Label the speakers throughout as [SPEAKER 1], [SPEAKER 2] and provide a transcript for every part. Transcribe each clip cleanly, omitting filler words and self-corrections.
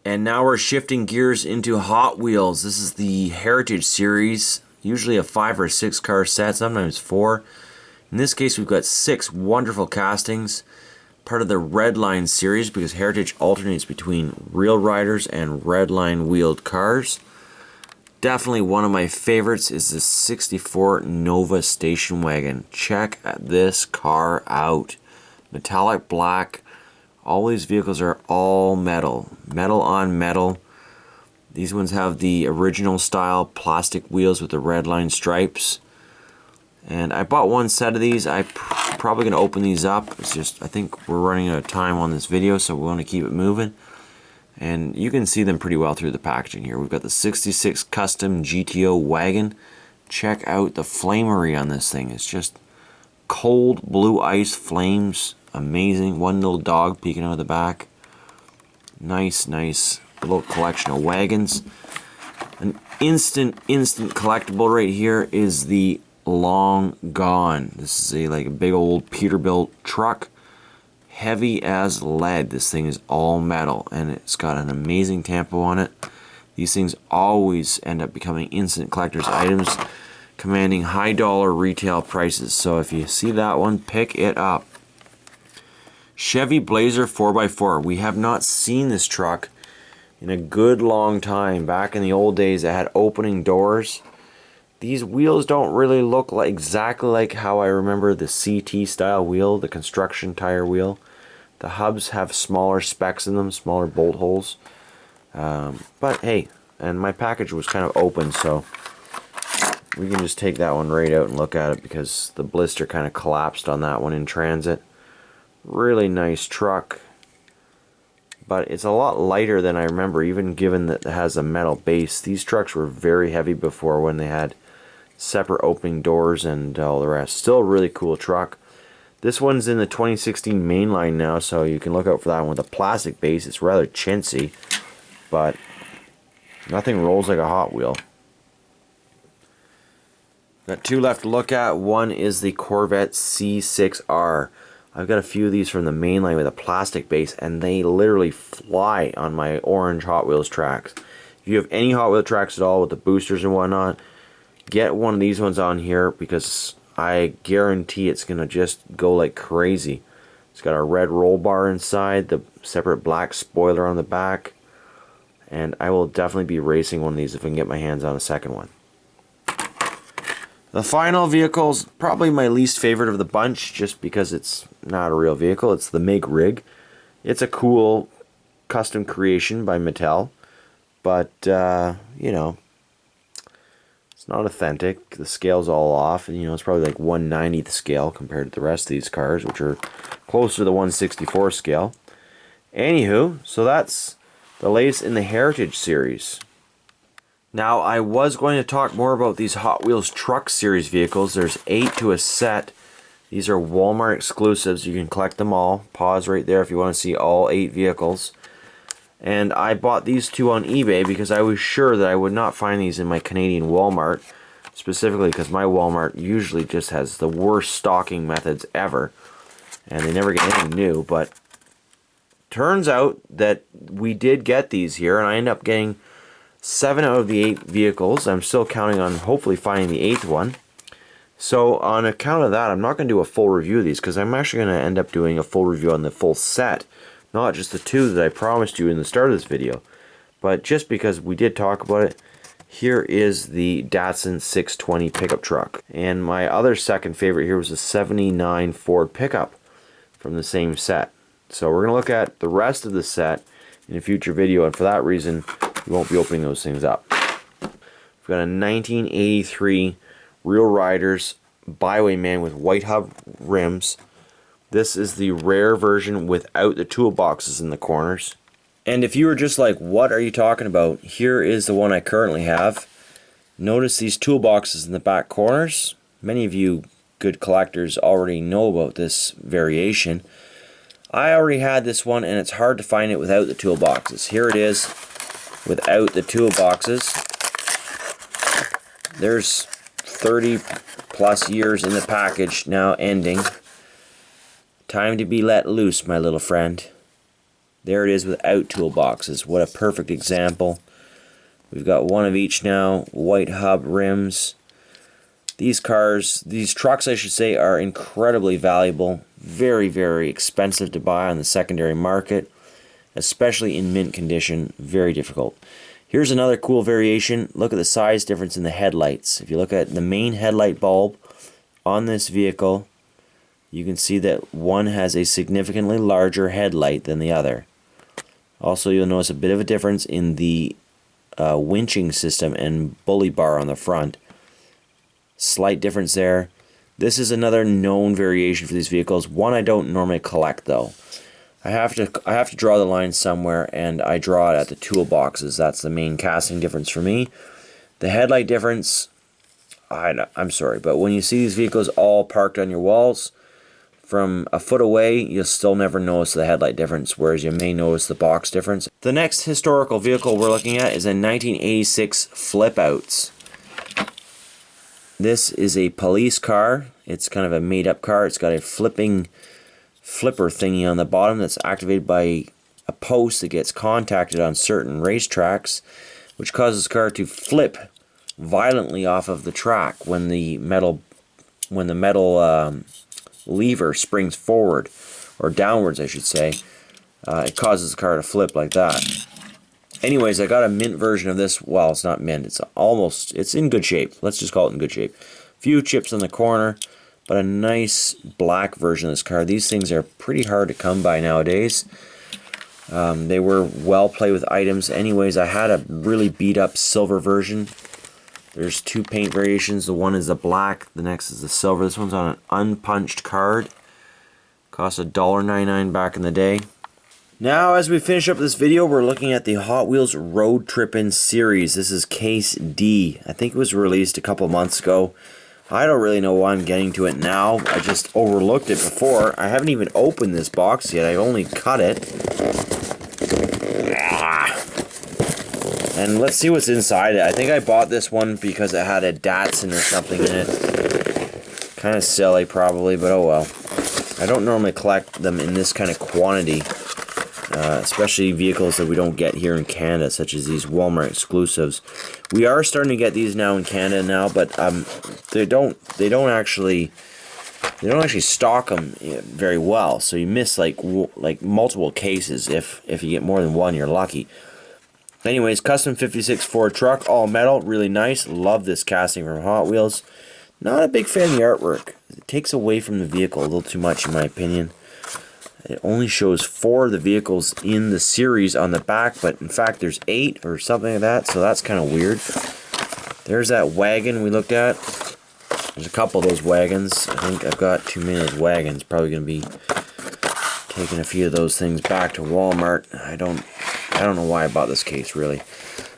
[SPEAKER 1] And now we're shifting gears into Hot Wheels. This is the Heritage Series, usually a 5 or 6 car set, sometimes 4. In this case, we've got 6 wonderful castings, part of the Redline series, because Heritage alternates between Real Riders and Redline wheeled cars. Definitely one of my favorites is the 64 Nova station wagon. Check this car out. Metallic black. All these vehicles are all metal. Metal on metal. These ones have the original style plastic wheels with the Redline stripes. And I bought one set of these. I'm probably going to open these up. It's just, I think we're running out of time on this video, so we want to keep it moving. And you can see them pretty well through the packaging here. We've got the 66 Custom GTO wagon. Check out the flamery on this thing. It's just cold blue ice flames. Amazing. One little dog peeking out of the back. Nice little collection of wagons. An instant collectible right here is the Long Gone. This is like a big old Peterbilt truck. Heavy as lead. This thing is all metal and it's got an amazing tempo on it. These things always end up becoming instant collector's items, commanding high dollar retail prices. So if you see that one, pick it up. Chevy Blazer 4x4. We have not seen this truck in a good long time. Back in the old days, it had opening doors. These wheels don't really look like exactly like how I remember the CT style wheel, the construction tire wheel. The hubs have smaller specs in them, smaller bolt holes. But hey, and my package was kind of open, so we can just take that one right out and look at it because the blister kind of collapsed on that one in transit. Really nice truck, but it's a lot lighter than I remember, even given that it has a metal base. These trucks were very heavy before when they had separate opening doors and all the rest. Still a really cool truck. This one's in the 2016 mainline now, so you can look out for that one with a plastic base. It's rather chintzy, but nothing rolls like a Hot Wheel. Got 2 left to look at. One is the Corvette C6R. I've got a few of these from the mainline with a plastic base, and they literally fly on my orange Hot Wheels tracks. If you have any Hot Wheel tracks at all with the boosters and whatnot, get one of these ones on here because I guarantee it's going to just go like crazy. It's got a red roll bar inside, the separate black spoiler on the back, and I will definitely be racing one of these if I can get my hands on a second one. The final vehicle is probably my least favorite of the bunch just because it's not a real vehicle. It's the MiG Rig. It's a cool custom creation by Mattel, but you know, it's not authentic. The scale's all off, and you know, it's probably like 1/90th scale compared to the rest of these cars, which are closer to the 1/64 scale. Anywho, so that's the latest in the Heritage series. Now, I was going to talk more about these Hot Wheels Truck Series vehicles. There's 8 to a set. These are Walmart exclusives. You can collect them all. Pause right there if you want to see all 8 vehicles. And I bought these 2 on eBay because I was sure that I would not find these in my Canadian Walmart. Specifically because my Walmart usually just has the worst stocking methods ever. And they never get anything new. But turns out that we did get these here, and I ended up getting 7 out of the 8 vehicles. I'm still counting on hopefully finding the 8th one. So on account of that, I'm not going to do a full review of these because I'm actually going to end up doing a full review on the full set. Not just the 2 that I promised you in the start of this video. But just because we did talk about it, here is the Datsun 620 pickup truck. And my other second favorite here was the 79 Ford pickup from the same set. So we're going to look at the rest of the set in a future video, and for that reason, we won't be opening those things up. We've got a 1983 Real Riders Bywayman with white hub rims. This is the rare version without the toolboxes in the corners. And if you were just like, what are you talking about? Here is the one I currently have. Notice these toolboxes in the back corners. Many of you good collectors already know about this variation. I already had this one, and it's hard to find it without the toolboxes. Here it is without the toolboxes. There's 30 plus years in the package now ending. Time to be let loose, my little friend. There it is without toolboxes. What a perfect example. We've got one of each now. White hub rims. These trucks I should say, are incredibly valuable. Very, very expensive to buy on the secondary market, especially in mint condition. Very difficult. Here's another cool variation. Look at the size difference in the headlights. If you look at the main headlight bulb on this vehicle, you can see that one has a significantly larger headlight than the other. Also, you'll notice a bit of a difference in the winching system and bully bar on the front. Slight difference there. This is another known variation for these vehicles. One I don't normally collect though. I have to draw the line somewhere, and I draw it at the toolboxes. That's the main casting difference for me. The headlight difference, I'm sorry, but when you see these vehicles all parked on your walls, from a foot away, you'll still never notice the headlight difference, whereas you may notice the box difference. The next historical vehicle we're looking at is a 1986 Flip Outs. This is a police car. It's kind of a made-up car. It's got a flipper thingy on the bottom that's activated by a post that gets contacted on certain racetracks, which causes the car to flip violently off of the track when the metal lever springs forward, or downwards I should say. It causes the car to flip like that. Anyways, I got a mint version of this. Well, it's not mint, it's in good shape. Let's just call it in good shape. Few chips in the corner, but a nice black version of this car. These things are pretty hard to come by nowadays. They were well played with items. Anyways, I had a really beat up silver version. There's two paint variations. The one is the black, the next is the silver. This one's on an unpunched card. Cost $1.99 back in the day. Now, as we finish up this video, we're looking at the Hot Wheels Road Trippin' series. This is Case D. I think it was released a couple months ago. I don't really know why I'm getting to it now. I just overlooked it before. I haven't even opened this box yet. I only cut it. And let's see what's inside it. I think I bought this one because it had a Datsun or something in it. Kind of silly probably, but oh well. I don't normally collect them in this kind of quantity. Especially vehicles that we don't get here in Canada, such as these Walmart exclusives. We are starting to get these now in Canada now, but they don't actually stock them very well. So you miss like multiple cases. If you get more than one, you're lucky. Anyways, custom 56 Ford truck, all metal, really nice. Love this casting from Hot Wheels. Not a big fan of the artwork. It takes away from the vehicle a little too much, in my opinion. It only shows 4 of the vehicles in the series on the back, but in fact there's 8 or something like that, so that's kind of weird. There's that wagon we looked at. There's a couple of those wagons. I think I've got too many of those wagons. Probably going to be taking a few of those things back to Walmart. I don't know why I bought this case, really.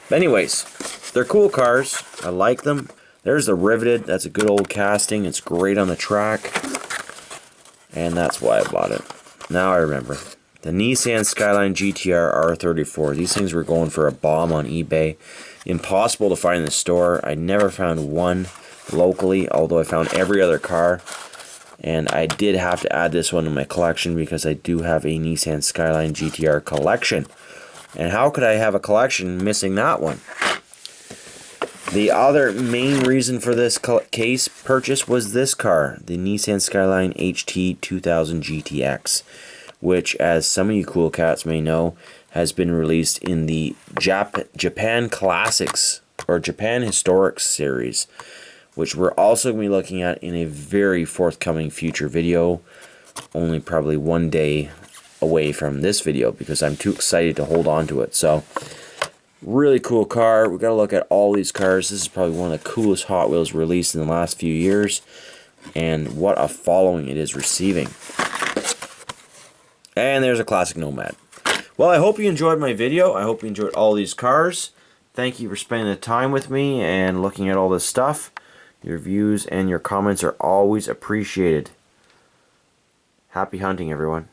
[SPEAKER 1] But anyways, they're cool cars. I like them. There's the riveted. That's a good old casting. It's great on the track. And that's why I bought it. Now I remember. The Nissan Skyline GTR R34. These things were going for a bomb on eBay. Impossible to find in the store. I never found one locally, although I found every other car. And I did have to add this one to my collection because I do have a Nissan Skyline GTR collection. And how could I have a collection missing that one? The other main reason for this case purchase was this car, the Nissan Skyline HT 2000 GTX, which, as some of you cool cats may know, has been released in the Japan Classics or Japan Historics series, which we're also going to be looking at in a very forthcoming future video, only probably one day away from this video because I'm too excited to hold on to it. So really cool car. We got to look at all these cars. This is probably one of the coolest Hot Wheels released in the last few years, and what a following it is receiving. And there's a classic Nomad. Well, I hope you enjoyed my video. I hope you enjoyed all these cars. Thank you for spending the time with me and looking at all this stuff. Your views and your comments are always appreciated. Happy hunting, everyone.